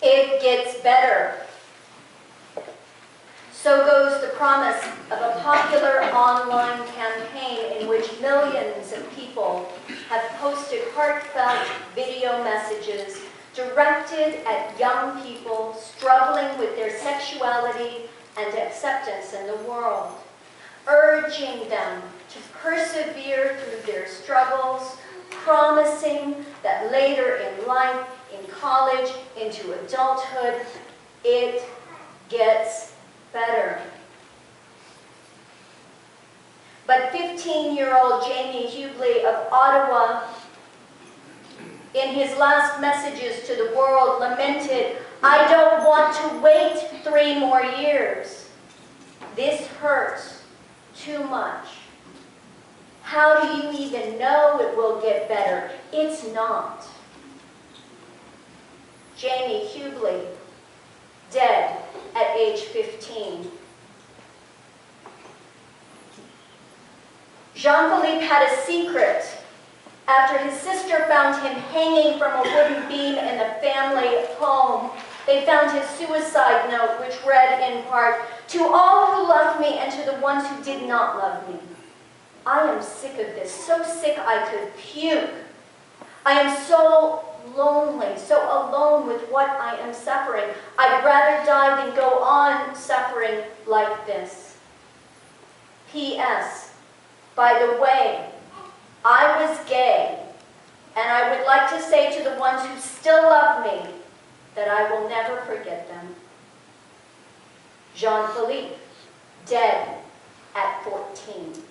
It gets better. So goes the promise of a popular online campaign in which millions of people have posted heartfelt video messages directed at young people struggling with their sexuality and acceptance in the world, urging them to persevere through their struggles, promising that later in life, in college, into adulthood, it gets better. But 15-year-old Jamie Hubley of Ottawa, in his last messages to the world, lamented, "I don't want to wait 3 more years. This hurts too much. How do you even know it will get better? It's not." Jamie Hubley, dead at age 15. Jean-Philippe had a secret after his sister found him hanging from a wooden beam in the family home. They found his suicide note, which read in part, "To all who loved me and to the ones who did not love me. I am sick of this, so sick I could puke. I am so lonely, so alone with what I am suffering. I'd rather die than go on suffering like this. P.S. By the way, I was gay, and I would like to say to the ones who still love me that I will never forget them." Jean-Philippe, dead at 14.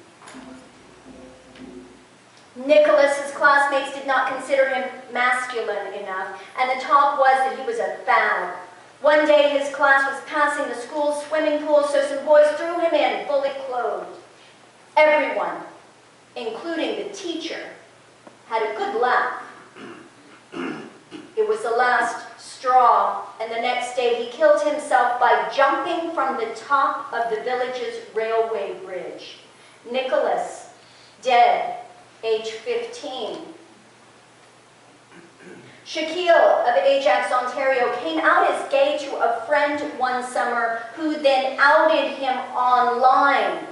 Nicholas's classmates did not consider him masculine enough, and the talk was that he was a fad. One day his class was passing the school swimming pool, so some boys threw him in, fully clothed. Everyone, including the teacher, had a good laugh. It was the last straw, and the next day he killed himself by jumping from the top of the village's railway bridge. Nicholas, dead, age 15. Shaquille of Ajax, Ontario, came out as gay to a friend one summer who then outed him online,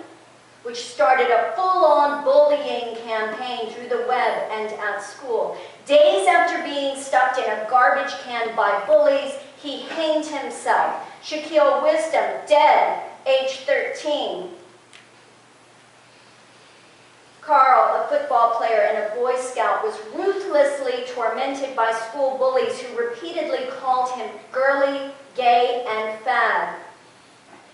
which started a full-on bullying campaign through the web and at school. Days after being stuffed in a garbage can by bullies, he hanged himself. Shaquille Wisdom, dead, age 13. Carl, a football player and a Boy Scout, was ruthlessly tormented by school bullies who repeatedly called him girly, gay, and fad.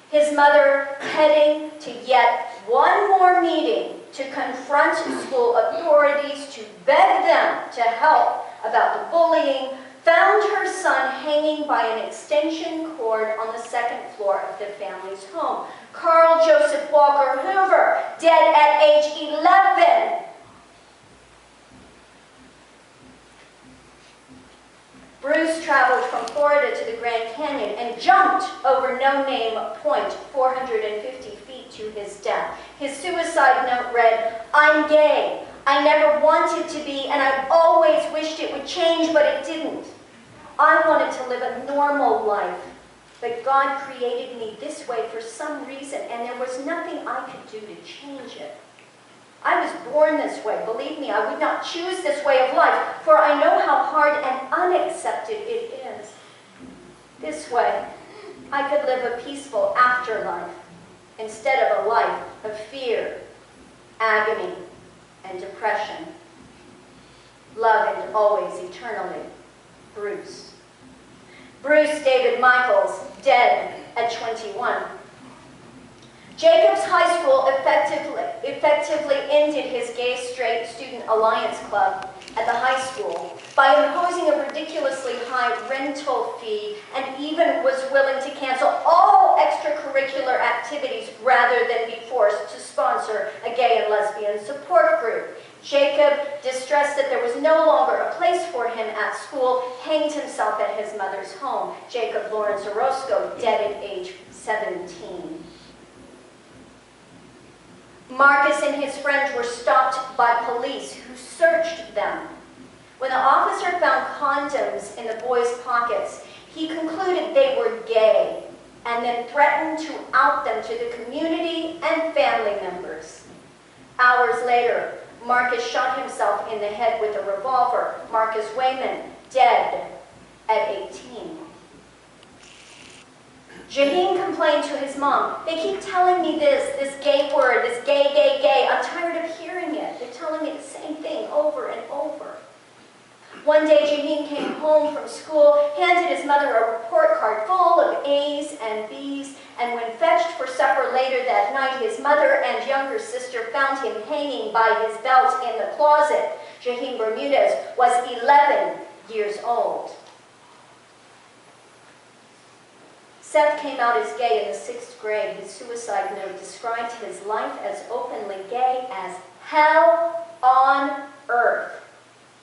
His mother, heading to yet one more meeting to confront school authorities to beg them to help about the bullying, found her son hanging by an extension cord on the 2nd floor of the family's home. Carl Joseph Walker Hoover, dead at age 11. Bruce traveled from Florida to the Grand Canyon and jumped over No Name Point, 450 feet to his death. His suicide note read, "I'm gay. I never wanted to be, and I've always wished it would change, but it didn't. I wanted to live a normal life, but God created me this way for some reason, and there was nothing I could do to change it. I was born this way. Believe me, I would not choose this way of life, for I know how hard and unaccepted it is. This way, I could live a peaceful afterlife instead of a life of fear, agony, and depression. Love and always eternally, Bruce." Bruce David Michaels, dead at 21. Jacobs High School effectively ended his Gay-Straight Student Alliance Club at the high school by imposing a ridiculously high rental fee and even was willing to cancel all extracurricular activities rather than be forced to sponsor a gay and lesbian support group. Jacob, distressed that there was no longer a place for him at school, hanged himself at his mother's home. Jacob Lawrence Orozco, dead at age 17. Marcus and his friends were stopped by police who searched them. When the officer found condoms in the boys' pockets, He concluded they were gay and then threatened to out them to the community and family members. Hours later, Marcus shot himself in the head with a revolver. Marcus Wayman, dead at 18. Jaheen complained to his mom, "They keep telling me this gay word, this gay, gay, gay. I'm tired of hearing it. They're telling me the same thing over and over." One day, Jaheen came home from school, handed his mother a report card full of A's and B's, and when fetched for supper later that night, his mother and younger sister found him hanging by his belt in the closet. Jaheen Bermudez was 11 years old. Seth came out as gay in the 6th grade. His suicide note described his life as openly gay as hell on earth.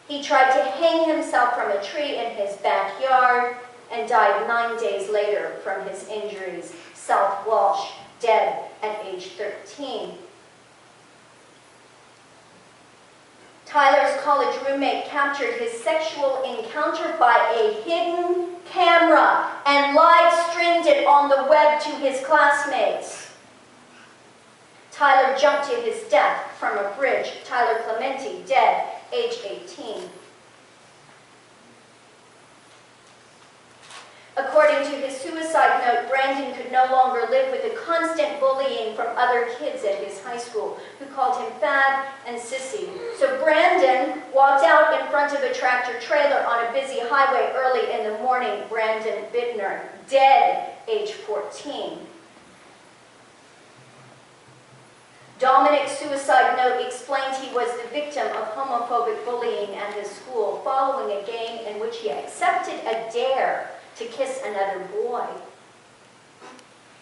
He tried to hang himself from a tree in his backyard and died 9 days later from his injuries. South Walsh, dead at age 13. Tyler's college roommate captured his sexual encounter by a hidden camera and live-streamed it on the web to his classmates. Tyler jumped to his death from a bridge. Tyler Clementi, dead, age 18. According to his suicide note, Brandon could no longer live with the constant bullying from other kids at his high school, who called him fag and sissy. So Brandon walked out in front of a tractor trailer on a busy highway early in the morning. Brandon Bittner, dead, age 14. Dominic's suicide note explained he was the victim of homophobic bullying at his school following a game in which he accepted a dare to kiss another boy.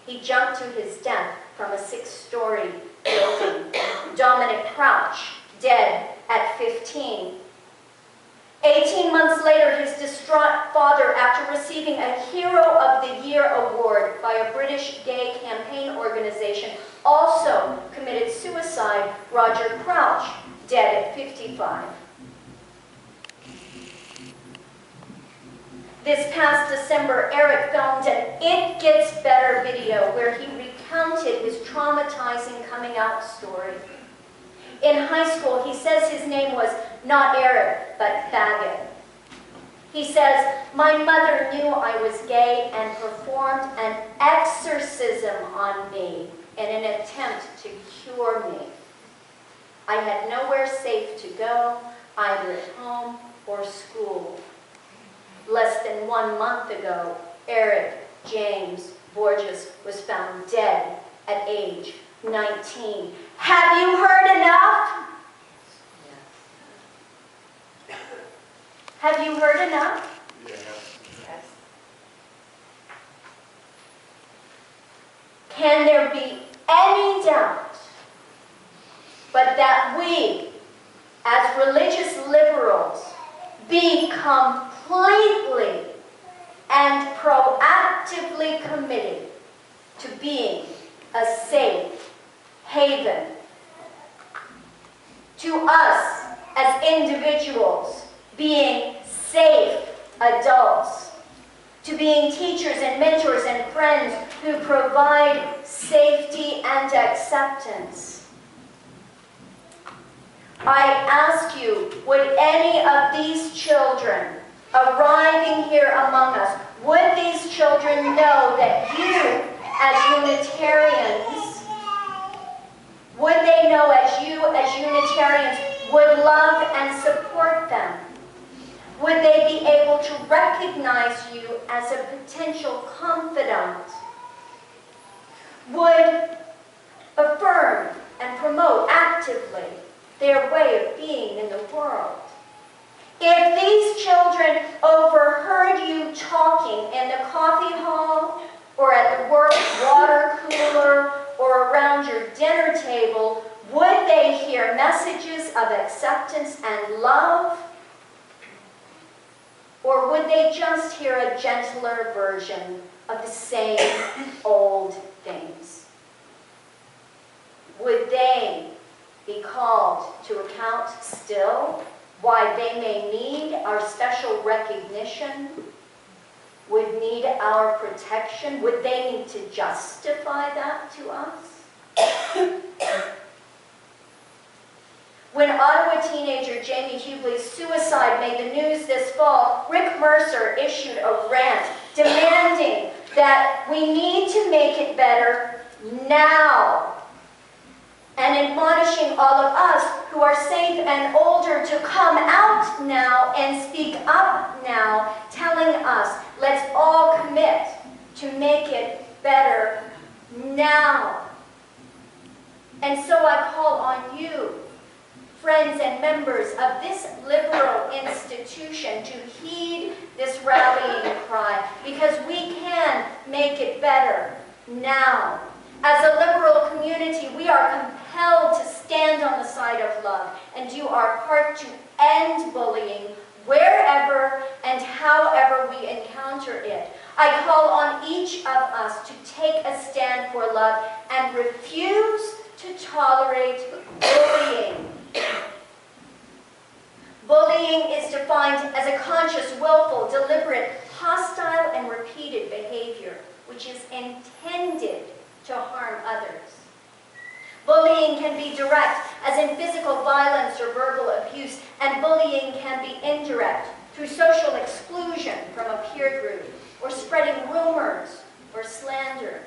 He jumped to his death from a 6-story building. Dominic Crouch, dead at 15. 18 months later, his distraught father, after receiving a Hero of the Year award by a British gay campaign organization, also committed suicide. Roger Crouch, dead at 55. This past December, Eric filmed an It Gets Better video where he recounted his traumatizing coming out story. In high school, he says his name was not Eric, but Faggot. He says, "My mother knew I was gay and performed an exorcism on me in an attempt to cure me. I had nowhere safe to go, either at home or school. Less than 1 month ago, Eric James Borges was found dead at age 19. Have you heard enough? Yes. Have you heard enough? Yes. Yes. Can there be any doubt but that we, as religious liberals, be completely and proactively committed to being a safe haven? To us as individuals, being safe adults, to being teachers and mentors and friends who provide safety and acceptance. I ask you, would any of these children arriving here among us, would these children know that you, as Unitarians, would they know as you, as Unitarians, would love and support them? Would they be able to recognize you as a potential confidant? Would affirm and promote actively their way of being in the world? If these children overheard you talking in the coffee hall or at the work water cooler or around your dinner table, would they hear messages of acceptance and love? Or would they just hear a gentler version of the same old things? Would they be called to account still why they may need our special recognition? would need our protection? Would they need to justify that to us? When Ottawa teenager Jamie Hubley's suicide made the news this fall, Rick Mercer issued a rant demanding that we need to make it better now, and admonishing all of us who are safe and older to come out now and speak up now, telling us, let's all commit to make it better now. And so I call on you, friends and members of this liberal institution, to heed this rallying cry, because we can make it better now. As a liberal community, we are compelled to stand on the side of love and do our part to end bullying wherever and however we encounter it. I call on each of us to take a stand for love and refuse to tolerate bullying. Bullying is defined as a conscious, willful, deliberate, hostile, and repeated behavior, which is intended to harm others. Bullying can be direct, as in physical violence or verbal abuse, and bullying can be indirect, through social exclusion from a peer group, or spreading rumors or slander.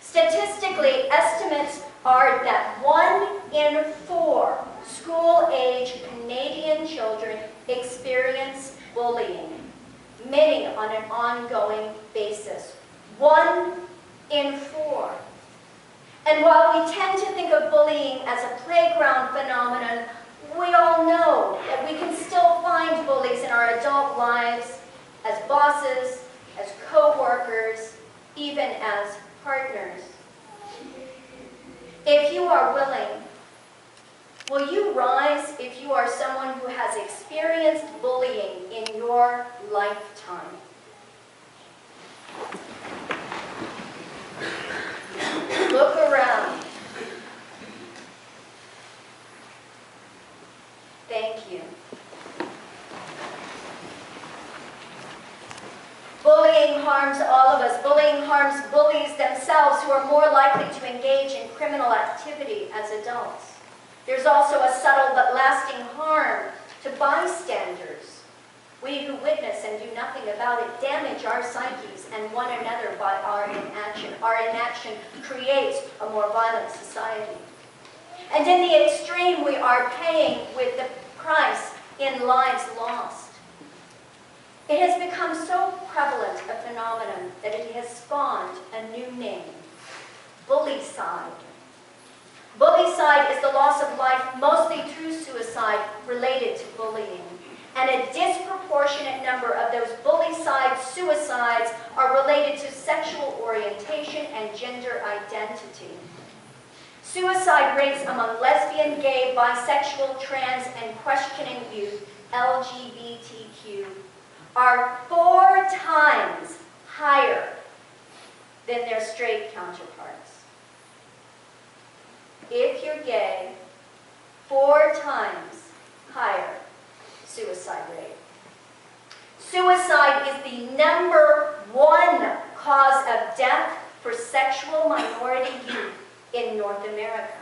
Statistically, estimates are that 1 in 4 school-age Canadian children experience bullying, many on an ongoing basis. 1 in 4. And while we tend to think of bullying as a playground phenomenon, we all know that we can still find bullies in our adult lives, as bosses, as co-workers, even as partners. If you are willing, will you rise if you are someone who has experienced bullying in your lifetime? Look around. Thank you. Bullying harms all of us. Bullying harms bullies themselves, who are more likely to engage in criminal activity as adults. There's also a subtle but lasting harm to bystanders. We who witness and do nothing about it damage our psyches and one another by our inaction. Our inaction creates a more violent society. And in the extreme, we are paying with the price in lives lost. It has become so prevalent a phenomenon that it has spawned a new name: bullycide. Bullycide is the loss of life mostly through suicide related to bullying. And a disproportionate number of those bullycide suicides are related to sexual orientation and gender identity. Suicide rates among lesbian, gay, bisexual, trans, and questioning youth, LGBTQ, are 4 times higher than their straight counterparts. If you're gay, 4 times higher suicide rate. Suicide is the #1 cause of death for sexual minority youth in North America.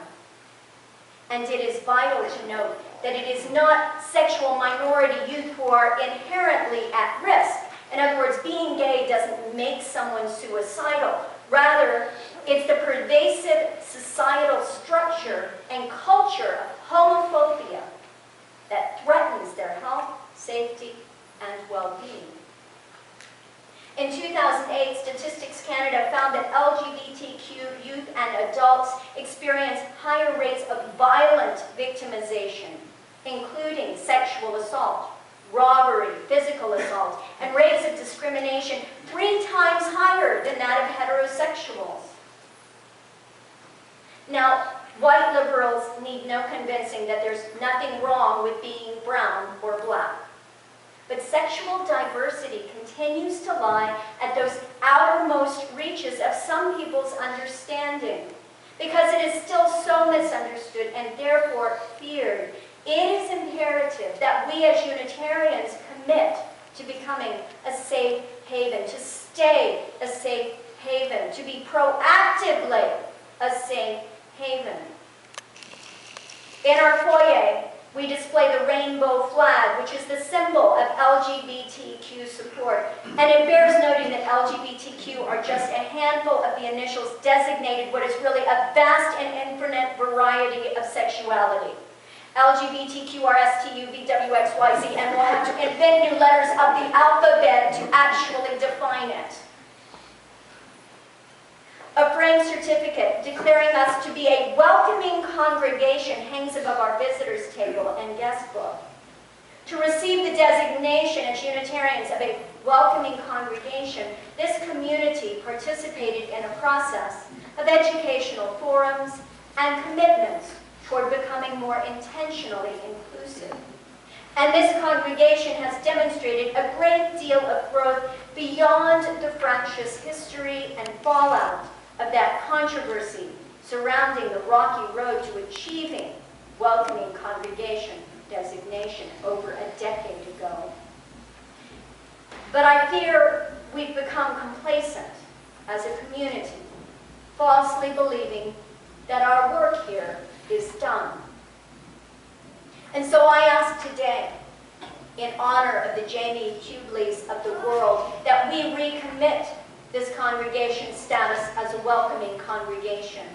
And it is vital to note that it is not sexual minority youth who are inherently at risk. In other words, being gay doesn't make someone suicidal. Rather, it's the pervasive societal structure and culture of homophobia that threatens their health, safety, and well-being. In 2008, Statistics Canada found that LGBTQ youth and adults experience higher rates of violent victimization, including sexual assault, robbery, physical assault, and rates of discrimination 3 times higher than that of heterosexuals. Now, white liberals need no convincing that there's nothing wrong with being brown or black. But sexual diversity continues to lie at those outermost reaches of some people's understanding, because it is still so misunderstood and therefore feared. It is imperative that we as Unitarians commit to becoming a safe haven, to stay a safe haven, to be proactively a safe haven. In our foyer, we display the rainbow flag, which is the symbol of LGBTQ support. And it bears noting that LGBTQ are just a handful of the initials designated what is really a vast and infinite variety of sexuality. LGBTQ, RSTU, VWXYZ, and we'll have to invent new letters of the alphabet to actually define it. A framed certificate declaring us to be a welcoming congregation hangs above our visitors' table and guest book. To receive the designation as Unitarians of a welcoming congregation, this community participated in a process of educational forums and commitments toward becoming more intentionally inclusive. And this congregation has demonstrated a great deal of growth beyond the fractious history and fallout of that controversy surrounding the rocky road to achieving welcoming congregation designation over a decade ago. But I fear we've become complacent as a community, falsely believing that our work here is done. And so I ask today, in honor of the Jamie Hubleys of the world, that we recommit this congregation status as a welcoming congregation,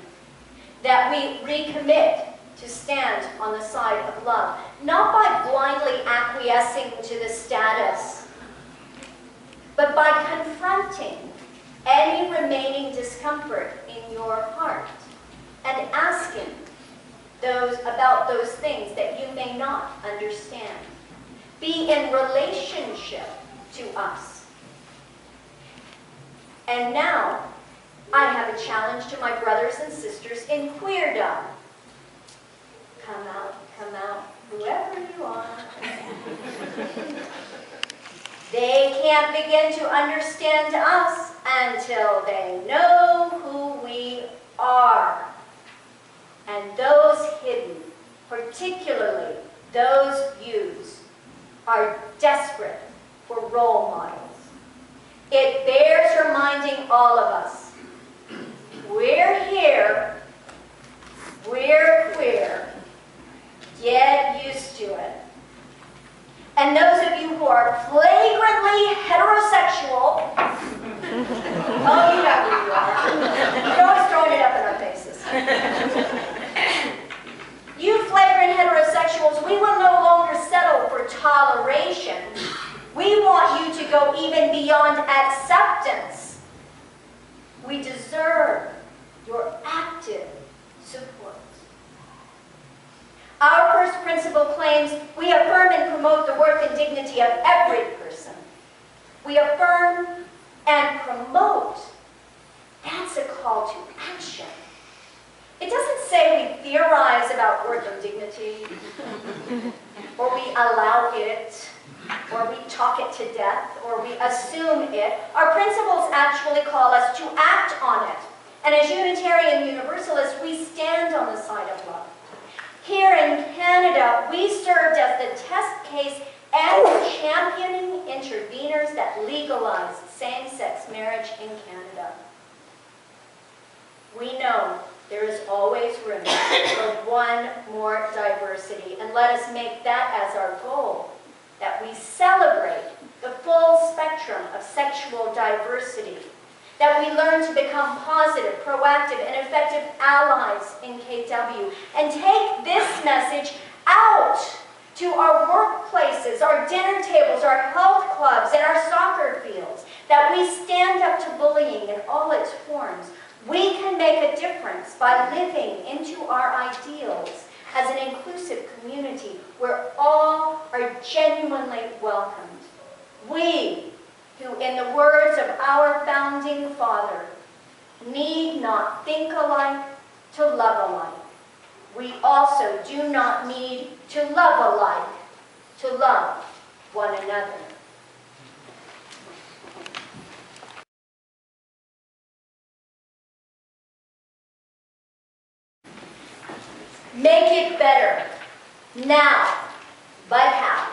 that we recommit to stand on the side of love, not by blindly acquiescing to the status, but by confronting any remaining discomfort in your heart and asking about those things that you may not understand. Be in relationship to us. And now, I have a challenge to my brothers and sisters in queerdom. Come out, whoever you are. They can't begin to understand us until they know who we are. And those hidden, particularly those youths, are desperate for role models. It bears reminding all of us, we're here, we're queer, get used to it. And those of you who are flagrantly heterosexual, oh, you know who you are. You're always throwing it up in our faces. You flagrant heterosexuals, we will no longer settle for toleration. We want you to go even beyond acceptance. We deserve your active support. Our first principle claims we affirm and promote the worth and dignity of every person. We affirm and promote. That's a call to action. It doesn't say we theorize about worth and dignity, or we allow it, or we talk it to death, or we assume it. Our principles actually call us to act on it. And as Unitarian Universalists, we stand on the side of love. Here in Canada, we served as the test case and championing interveners that legalized same-sex marriage in Canada. We know there is always room for one more diversity, and let us make that as our goal, that we celebrate the full spectrum of sexual diversity, that we learn to become positive, proactive, and effective allies in KW, and take this message out to our workplaces, our dinner tables, our health clubs, and our soccer fields, that we stand up to bullying in all its forms. We can make a difference by living into our ideals as an inclusive community where all are genuinely welcomed. We, who, in the words of our founding father, need not think alike to love alike. We also do not need to love alike to love one another. Make it better, now, but how?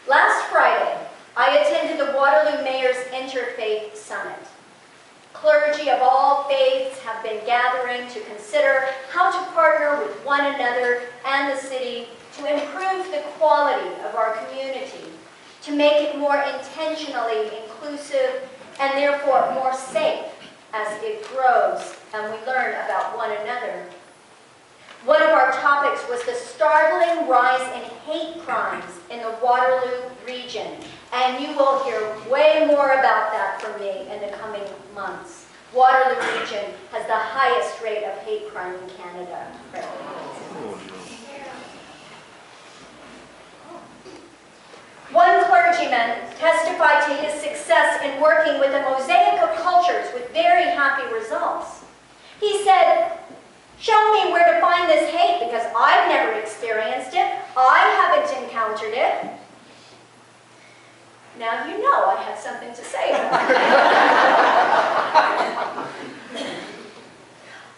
Last Friday, I attended the Waterloo Mayor's Interfaith Summit. Clergy of all faiths have been gathering to consider how to partner with one another and the city to improve the quality of our community, to make it more intentionally inclusive and therefore more safe as it grows and we learn about one another. One of our topics was the startling rise in hate crimes in the Waterloo region, and you will hear way more about that from me in the coming months. Waterloo region has the highest rate of hate crime in Canada. One clergyman testified to his success in working with a mosaic of cultures with very happy results. He said, "Show me where to find this hate because I've never experienced it. I haven't encountered it." Now you know I have something to say about it.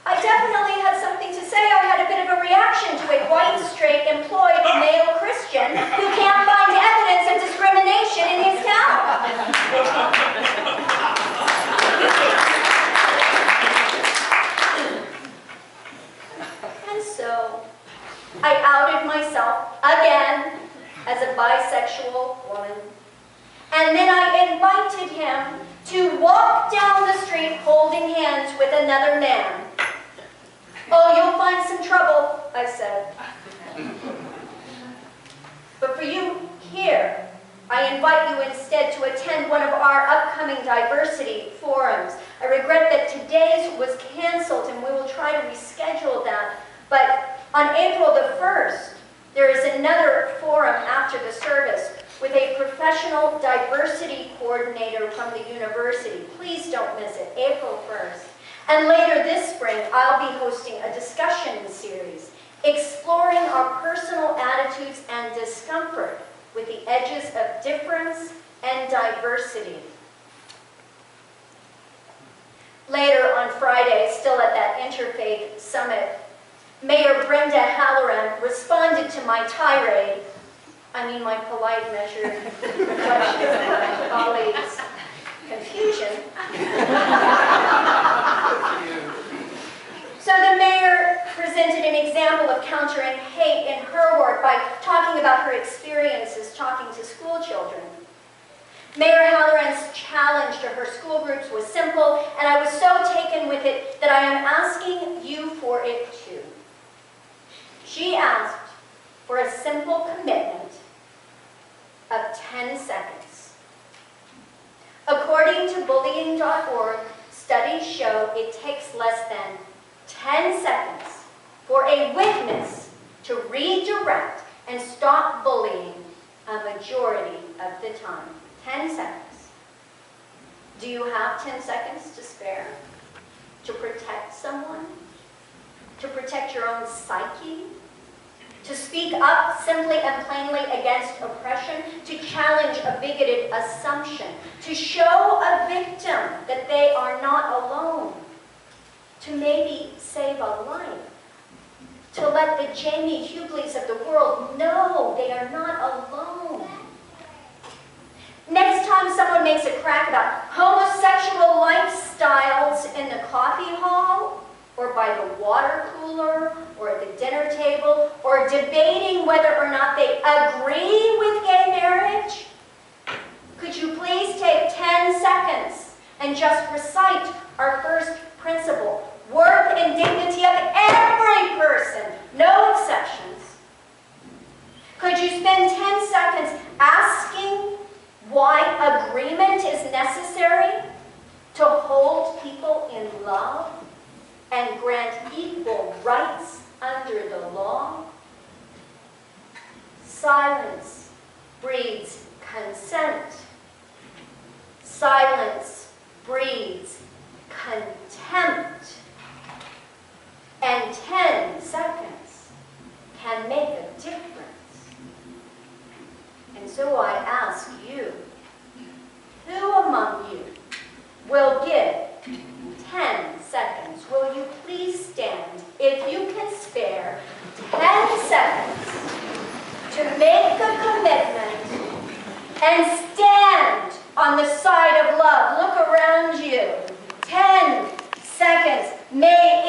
I definitely had something to say. I had a bit of a reaction to a white, straight, employed male Christian who can't find evidence of discrimination in his town. And so I outed myself again as a bisexual woman. And then I invited him to walk down the street holding hands with another man. "Oh, you'll find some trouble," I said. "But for you here, I invite you instead to attend one of our upcoming diversity forums. I regret that today's was canceled and we will try to reschedule that. But on April the 1st, there is another forum after the service with a professional diversity coordinator from the university. Please don't miss it, April 1st. And later this spring, I'll be hosting a discussion series, exploring our personal attitudes and discomfort with the edges of difference and diversity." Later on Friday, still at that Interfaith Summit, Mayor Brenda Halloran responded to my tirade, my polite measured question of my colleagues' confusion. So the mayor presented an example of countering hate in her work by talking about her experiences talking to school children. Mayor Halloran's challenge to her school groups was simple, and I was so taken with it that I am asking you for it too. She asked for a simple commitment of 10 seconds. According to bullying.org, studies show it takes less than 10 seconds for a witness to redirect and stop bullying a majority of the time. 10 seconds. Do you have 10 seconds to spare? To protect someone? To protect your own psyche? To speak up simply and plainly against oppression? To challenge a bigoted assumption? To show a victim that they are not alone? To maybe save a life? To let the Jamie Hubleys of the world know they are not alone? Next time someone makes a crack about homosexual lifestyles in the coffee hall, or by the water cooler, or at the dinner table, or debating whether or not they agree with gay marriage, could you please take 10 seconds and just recite our first principle, worth and dignity of every person, no exceptions? Could you spend 10 seconds asking why agreement is necessary to hold people in love and grant equal rights under the law? Silence breeds consent. Silence breeds contempt. And 10 seconds can make a difference. And so I ask you, who among you will give 10 seconds? Will you please stand, if you can spare 10 seconds, to make a commitment and stand on the side of love. Look around you. 10 seconds. May